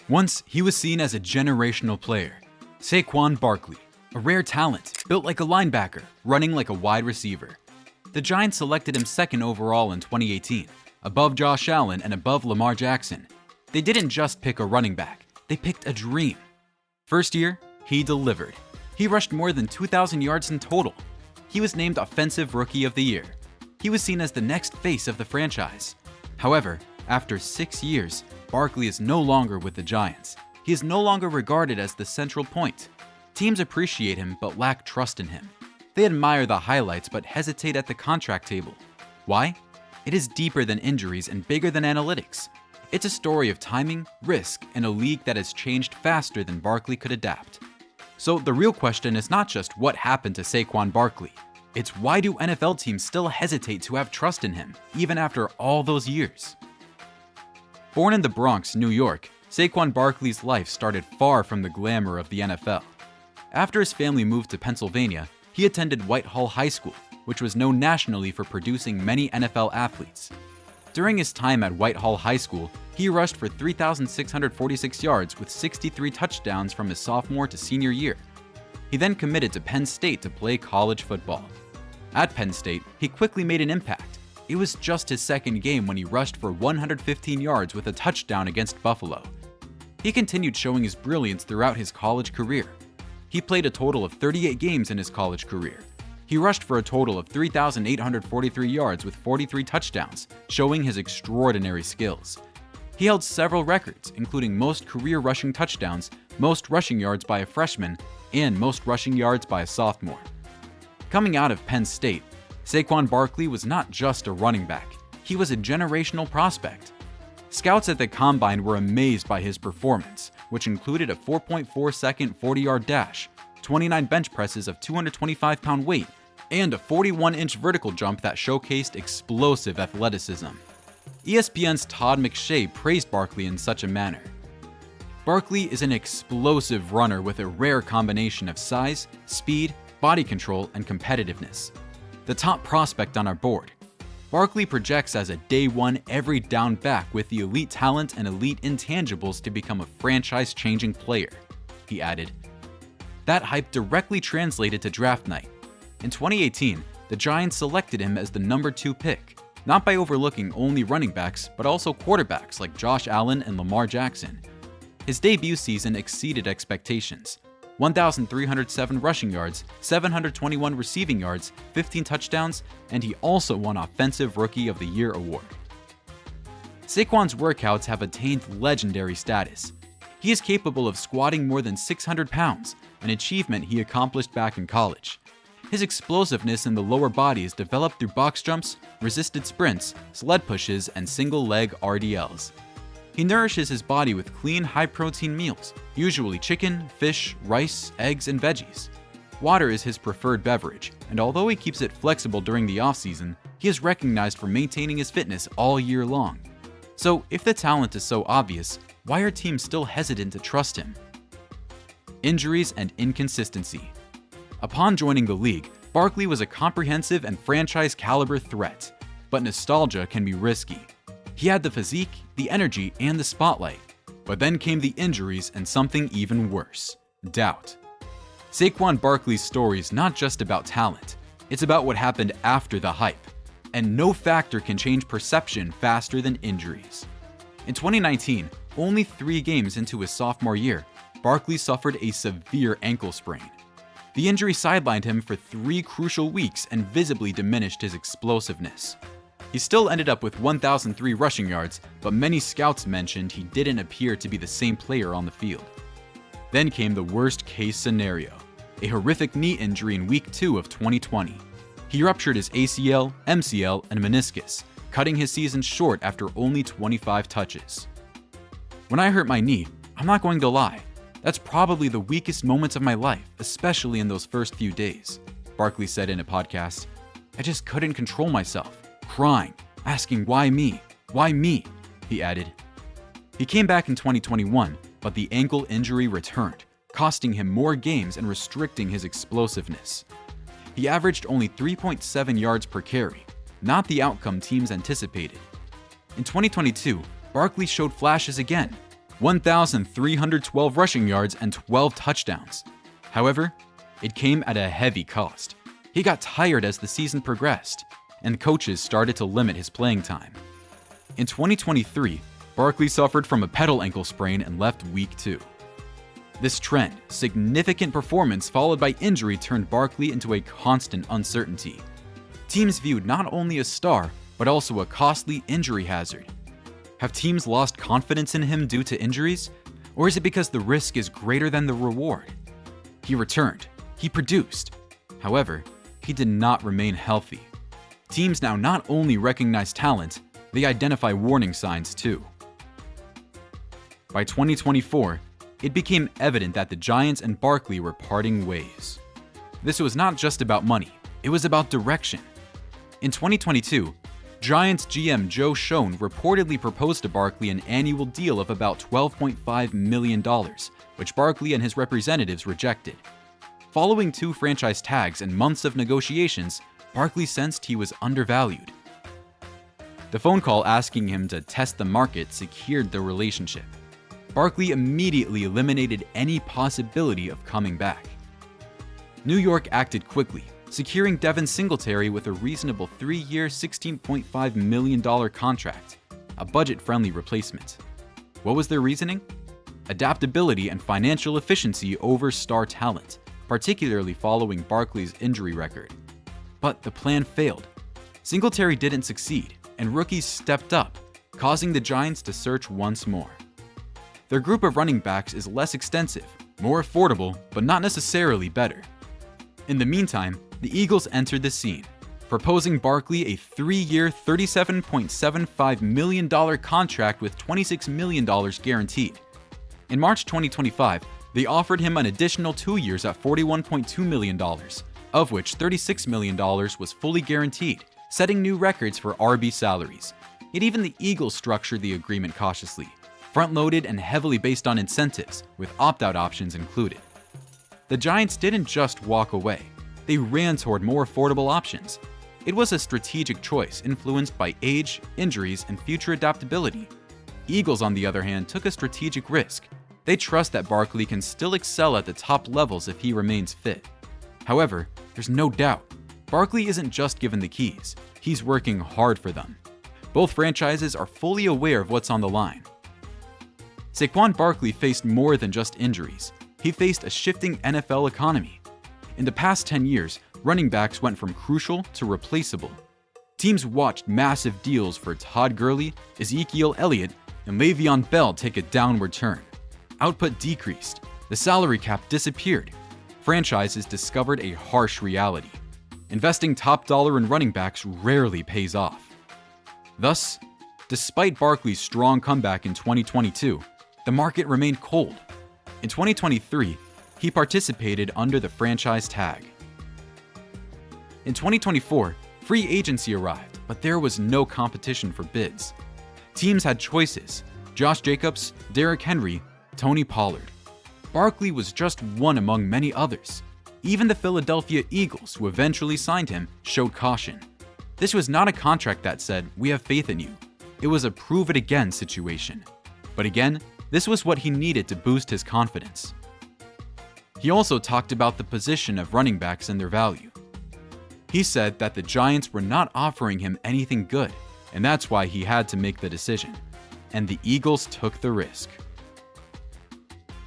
Once, he was seen as a generational player. Saquon Barkley, a rare talent, built like a linebacker, running like a wide receiver. The Giants selected him second overall in 2018, above Josh Allen and above Lamar Jackson. They didn't just pick a running back, they picked a dream. First year, he delivered. He rushed more than 2,000 yards in total. He was named Offensive Rookie of the Year. He was seen as the next face of the franchise. However, after 6 years, Barkley is no longer with the Giants. He is no longer regarded as the central point. Teams appreciate him but lack trust in him. They admire the highlights but hesitate at the contract table. Why? It is deeper than injuries and bigger than analytics. It's a story of timing, risk, and a league that has changed faster than Barkley could adapt. So the real question is not just what happened to Saquon Barkley. It's why do NFL teams still hesitate to have trust in him, even after all those years? Born in the Bronx, New York, Saquon Barkley's life started far from the glamour of the NFL. After his family moved to Pennsylvania, he attended Whitehall High School, which was known nationally for producing many NFL athletes. During his time at Whitehall High School, he rushed for 3,646 yards with 63 touchdowns from his sophomore to senior year. He then committed to Penn State to play college football. At Penn State, he quickly made an impact. It was just his second game when he rushed for 115 yards with a touchdown against Buffalo. He continued showing his brilliance throughout his college career. He played a total of 38 games in his college career. He rushed for a total of 3,843 yards with 43 touchdowns, showing his extraordinary skills. He held several records, including most career rushing touchdowns, most rushing yards by a freshman, and most rushing yards by a sophomore. Coming out of Penn State, Saquon Barkley was not just a running back, he was a generational prospect. Scouts at the Combine were amazed by his performance, which included a 4.4-second 40-yard dash, 29 bench presses of 225-pound weight, and a 41-inch vertical jump that showcased explosive athleticism. ESPN's Todd McShay praised Barkley in such a manner. Barkley is an explosive runner with a rare combination of size, speed, body control, and competitiveness. The top prospect on our board. Barkley projects as a day one every down back with the elite talent and elite intangibles to become a franchise-changing player, he added. That hype directly translated to draft night. In 2018, the Giants selected him as the number 2 pick, not by overlooking only running backs, but also quarterbacks like Josh Allen and Lamar Jackson. His debut season exceeded expectations. 1,307 rushing yards, 721 receiving yards, 15 touchdowns, and he also won Offensive Rookie of the Year award. Saquon's workouts have attained legendary status. He is capable of squatting more than 600 pounds, an achievement he accomplished back in college. His explosiveness in the lower body is developed through box jumps, resisted sprints, sled pushes, and single-leg RDLs. He nourishes his body with clean, high-protein meals, usually chicken, fish, rice, eggs, and veggies. Water is his preferred beverage, and although he keeps it flexible during the off-season, he is recognized for maintaining his fitness all year long. So, if the talent is so obvious, why are teams still hesitant to trust him? Injuries and inconsistency. Upon joining the league, Barkley was a comprehensive and franchise-caliber threat, but nostalgia can be risky. He had the physique, the energy, and the spotlight. But then came the injuries and something even worse: doubt. Saquon Barkley's story is not just about talent, it's about what happened after the hype. And no factor can change perception faster than injuries. In 2019, only 3 games into his sophomore year, Barkley suffered a severe ankle sprain. The injury sidelined him for 3 crucial weeks and visibly diminished his explosiveness. He still ended up with 1,003 rushing yards, but many scouts mentioned he didn't appear to be the same player on the field. Then came the worst-case scenario, a horrific knee injury in Week 2 of 2020. He ruptured his ACL, MCL, and meniscus, cutting his season short after only 25 touches. When I hurt my knee, I'm not going to lie, that's probably the weakest moments of my life, especially in those first few days, Barkley said in a podcast. I just couldn't control myself. Crying, asking why me, he added. He came back in 2021, but the ankle injury returned, costing him more games and restricting his explosiveness. He averaged only 3.7 yards per carry, not the outcome teams anticipated. In 2022, Barkley showed flashes again. 1,312 rushing yards, and 12 touchdowns. However, it came at a heavy cost. He got tired as the season progressed, and coaches started to limit his playing time. In 2023, Barkley suffered from a pedal ankle sprain and left week 2. This trend, significant performance followed by injury, turned Barkley into a constant uncertainty. Teams viewed not only a star, but also a costly injury hazard. Have teams lost confidence in him due to injuries? Or is it because the risk is greater than the reward? He returned. He produced. However, he did not remain healthy. Teams now not only recognize talent, they identify warning signs too. By 2024, it became evident that the Giants and Barkley were parting ways. This was not just about money, it was about direction. In 2022, Giants GM Joe Schoen reportedly proposed to Barkley an annual deal of about $12.5 million, which Barkley and his representatives rejected. Following 2 franchise tags and months of negotiations, Barkley sensed he was undervalued. The phone call asking him to test the market secured the relationship. Barkley immediately eliminated any possibility of coming back. New York acted quickly, securing Devin Singletary with a reasonable 3-year, $16.5 million contract, a budget-friendly replacement. What was their reasoning? Adaptability and financial efficiency over star talent, particularly following Barkley's injury record. But the plan failed. Singletary didn't succeed, and rookies stepped up, causing the Giants to search once more. Their group of running backs is less extensive, more affordable, but not necessarily better. In the meantime, the Eagles entered the scene, proposing Barkley a 3-year, $37.75 million contract with $26 million guaranteed. In March 2025, they offered him an additional 2 years at $41.2 million, of which $36 million was fully guaranteed, setting new records for RB salaries. Yet even the Eagles structured the agreement cautiously, front-loaded and heavily based on incentives, with opt-out options included. The Giants didn't just walk away. They ran toward more affordable options. It was a strategic choice influenced by age, injuries, and future adaptability. Eagles, on the other hand, took a strategic risk. They trust that Barkley can still excel at the top levels if he remains fit. However, there's no doubt, Barkley isn't just given the keys. He's working hard for them. Both franchises are fully aware of what's on the line. Saquon Barkley faced more than just injuries. He faced a shifting NFL economy. In the past 10 years, running backs went from crucial to replaceable. Teams watched massive deals for Todd Gurley, Ezekiel Elliott, and Le'Veon Bell take a downward turn. Output decreased. The salary cap disappeared. Franchises discovered a harsh reality. Investing top dollar in running backs rarely pays off. Thus, despite Barkley's strong comeback in 2022, the market remained cold. In 2023, he participated under the franchise tag. In 2024, free agency arrived, but there was no competition for bids. Teams had choices: Josh Jacobs, Derrick Henry, Tony Pollard. Barkley was just one among many others. Even the Philadelphia Eagles, who eventually signed him, showed caution. This was not a contract that said, "We have faith in you." It was a prove it again situation. But again, this was what he needed to boost his confidence. He also talked about the position of running backs and their value. He said that the Giants were not offering him anything good, and that's why he had to make the decision. And the Eagles took the risk.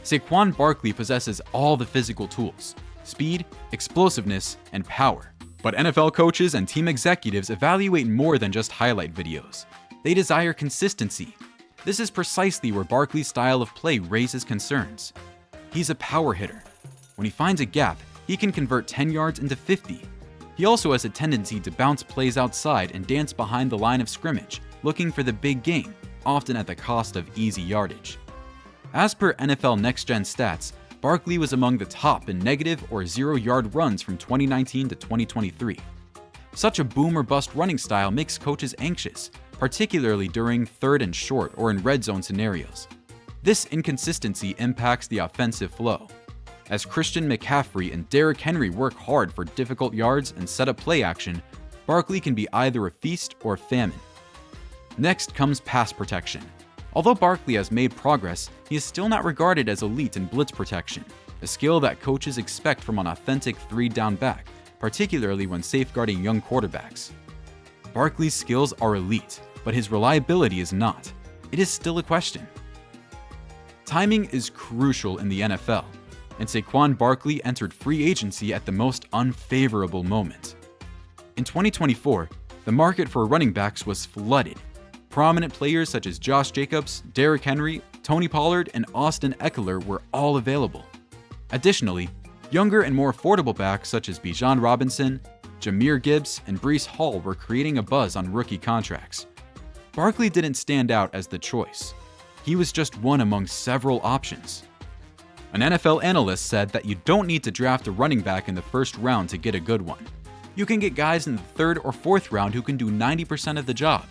Saquon Barkley possesses all the physical tools: speed, explosiveness, and power. But NFL coaches and team executives evaluate more than just highlight videos. They desire consistency. This is precisely where Barkley's style of play raises concerns. He's a power hitter. When he finds a gap, he can convert 10 yards into 50. He also has a tendency to bounce plays outside and dance behind the line of scrimmage, looking for the big game, often at the cost of easy yardage. As per NFL NextGen stats, Barkley was among the top in negative or 0-yard runs from 2019 to 2023. Such a boom or bust running style makes coaches anxious, particularly during third and short or in red zone scenarios. This inconsistency impacts the offensive flow. As Christian McCaffrey and Derrick Henry work hard for difficult yards and set up play action, Barkley can be either a feast or a famine. Next comes pass protection. Although Barkley has made progress, he is still not regarded as elite in blitz protection, a skill that coaches expect from an authentic three-down back, particularly when safeguarding young quarterbacks. Barkley's skills are elite, but his reliability is not. It is still a question. Timing is crucial in the NFL, and Saquon Barkley entered free agency at the most unfavorable moment. In 2024, the market for running backs was flooded. Prominent players such as Josh Jacobs, Derrick Henry, Tony Pollard, and Austin Eckler were all available. Additionally, younger and more affordable backs such as Bijan Robinson, Jahmyr Gibbs, and Breece Hall were creating a buzz on rookie contracts. Barkley didn't stand out as the choice. He was just one among several options. An NFL analyst said that you don't need to draft a running back in the first round to get a good one. You can get guys in the third or fourth round who can do 90% of the job.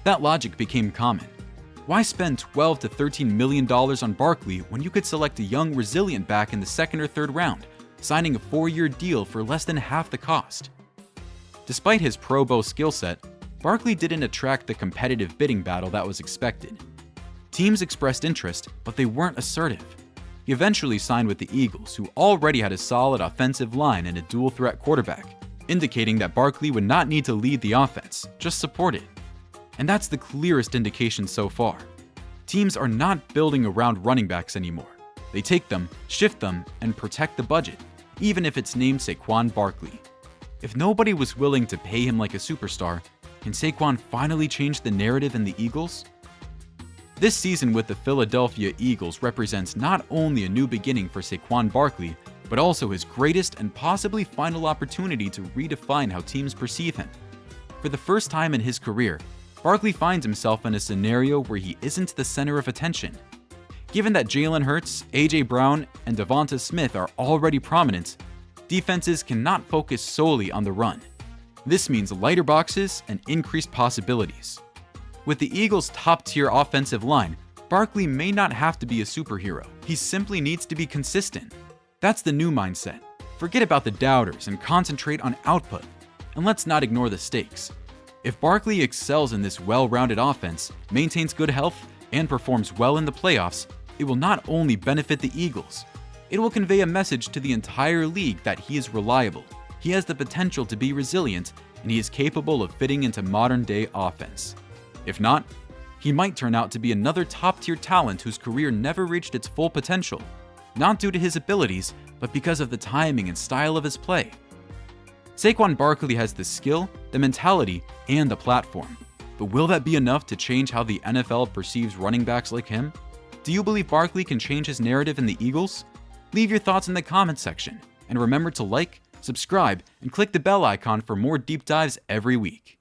That logic became common. Why spend $12 to $13 million on Barkley when you could select a young, resilient back in the second or third round, signing a 4-year deal for less than half the cost? Despite his Pro Bowl skill set, Barkley didn't attract the competitive bidding battle that was expected. Teams expressed interest, but they weren't assertive. He eventually signed with the Eagles, who already had a solid offensive line and a dual-threat quarterback, indicating that Barkley would not need to lead the offense, just support it. And that's the clearest indication so far. Teams are not building around running backs anymore. They take them, shift them, and protect the budget, even if it's named Saquon Barkley. If nobody was willing to pay him like a superstar, can Saquon finally change the narrative in the Eagles? This season with the Philadelphia Eagles represents not only a new beginning for Saquon Barkley, but also his greatest and possibly final opportunity to redefine how teams perceive him. For the first time in his career, Barkley finds himself in a scenario where he isn't the center of attention. Given that Jalen Hurts, A.J. Brown, and Devonta Smith are already prominent, defenses cannot focus solely on the run. This means lighter boxes and increased possibilities. With the Eagles' top-tier offensive line, Barkley may not have to be a superhero. He simply needs to be consistent. That's the new mindset. Forget about the doubters and concentrate on output. And let's not ignore the stakes. If Barkley excels in this well-rounded offense, maintains good health, and performs well in the playoffs, it will not only benefit the Eagles, it will convey a message to the entire league that he is reliable, he has the potential to be resilient, and he is capable of fitting into modern-day offense. If not, he might turn out to be another top-tier talent whose career never reached its full potential, not due to his abilities, but because of the timing and style of his play. Saquon Barkley has the skill, the mentality, and the platform. But will that be enough to change how the NFL perceives running backs like him? Do you believe Barkley can change his narrative in the Eagles? Leave your thoughts in the comments section, and remember to like, subscribe, and click the bell icon for more deep dives every week.